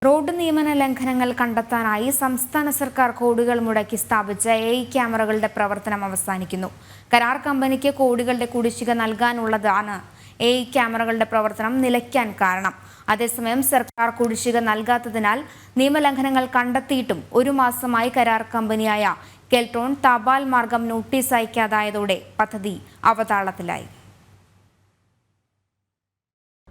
Road നിയമന ലംഘനങ്ങൾ കണ്ടെത്താനായി സംസ്ഥാന സർക്കാർ കോടികൾ മുടക്കി സ്ഥാപിച്ച AI ക്യാമറകളുടെ പ്രവർത്തനം അവസാനിക്കുന്നു. കരാർ കമ്പനിക്ക് കോടികളുടെ കുടിശ്ശിക നൽകാനുള്ളതാണ് AI ക്യാമറകളുടെ പ്രവർത്തനം നിലയ്ക്കാൻ കാരണം. അതേസമയം സർക്കാർ കുടിശ്ശിക നൽകാത്തതിനാൽ നിയമലംഘനങ്ങൾ കണ്ടെത്തിയിട്ടും ഒരു മാസമായി കരാർ കമ്പനിയായ കെൽട്രോൺ തപാൽ മാർഗം നോട്ടീസ് അയക്കാതായതോടെ പദ്ധതി അവതാളത്തിലായി.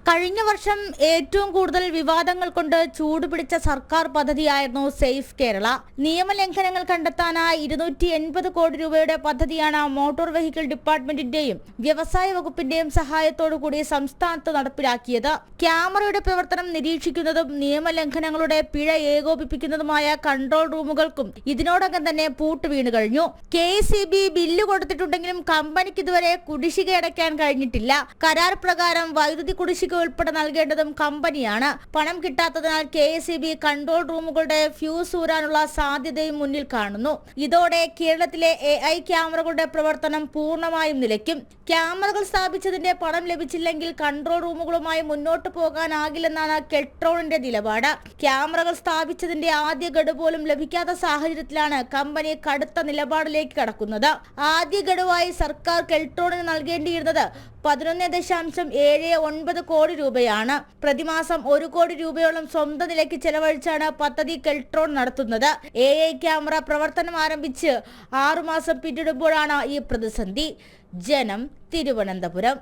കഴിഞ്ഞ വർഷം ഏറ്റവും കൂടുതൽ വിവാദങ്ങൾ കൊണ്ട് ചൂടുപിടിച്ച സർക്കാർ പദ്ധതിയായിരുന്നു സേഫ് കേരള. നിയമലംഘനങ്ങൾ കണ്ടെത്താനായി 280 കോടി രൂപയുടെ പദ്ധതിയാണ് മോട്ടോർ വെഹിക്കിൾ ഡിപ്പാർട്ട്മെന്റിന്റെയും വ്യവസായ വകുപ്പിന്റെയും സഹായത്തോടുകൂടി സംസ്ഥാനത്ത് നടപ്പിലാക്കിയത്. ക്യാമറയുടെ പ്രവർത്തനം നിരീക്ഷിക്കുന്നതും നിയമലംഘനങ്ങളുടെ പിഴ ഏകോപിപ്പിക്കുന്നതുമായ കൺട്രോൾ റൂമുകൾക്കും ഇതിനോടകം തന്നെ പൂട്ട് വീണു കഴിഞ്ഞു. KECB ബില്ല് കൊടുത്തിട്ടുണ്ടെങ്കിലും കമ്പനിക്ക് ഇതുവരെ കുടിശ്ശിക അടയ്ക്കാൻ കഴിഞ്ഞിട്ടില്ല. കരാർ പ്രകാരം വൈദ്യുതി കുടിശ്ശിക ഉൾപ്പെടെ നൽകേണ്ടതും കമ്പനിയാണ്. പണം കിട്ടാത്തതിനാൽ KECB കൺട്രോൾ റൂമുകളുടെ ഫ്യൂസ് ഊരാനുള്ള സാധ്യതയും മുന്നിൽ കാണുന്നു. ഇതോടെ കേരളത്തിലെ AI ക്യാമറകളുടെ പ്രവർത്തനം പൂർണ്ണമായും നിലയ്ക്കും. ക്യാമറകൾ സ്ഥാപിച്ചതിന്റെ പണം ലഭിച്ചില്ലെങ്കിൽ കൺട്രോൾ റൂമുകളുമായി മുന്നോട്ട് പോകാനാകില്ലെന്നാണ് കെൽട്രോണിന്റെ നിലപാട്. ക്യാമറകൾ സ്ഥാപിച്ചതിന്റെ ആദ്യ ഗഡു പോലും ലഭിക്കാത്ത സാഹചര്യത്തിലാണ് കമ്പനി കടുത്ത നിലപാടിലേക്ക് കടക്കുന്നത്. ആദ്യ ഗഡുവായി സർക്കാർ കെൽട്രോണിന് നൽകേണ്ടിയിരുന്നത് 11.79 കോടി രൂപയാണ്. പ്രതിമാസം 1 കോടി രൂപയോളം സ്വന്തം നിലയ്ക്ക് ചെലവഴിച്ചാണ് പദ്ധതി കെൽട്രോൺ നടത്തുന്നത്. AI ക്യാമറ പ്രവർത്തനം ആരംഭിച്ച് 6 മാസം പിന്നിടുമ്പോഴാണ് ഈ പ്രതിസന്ധി. ജനം, തിരുവനന്തപുരം.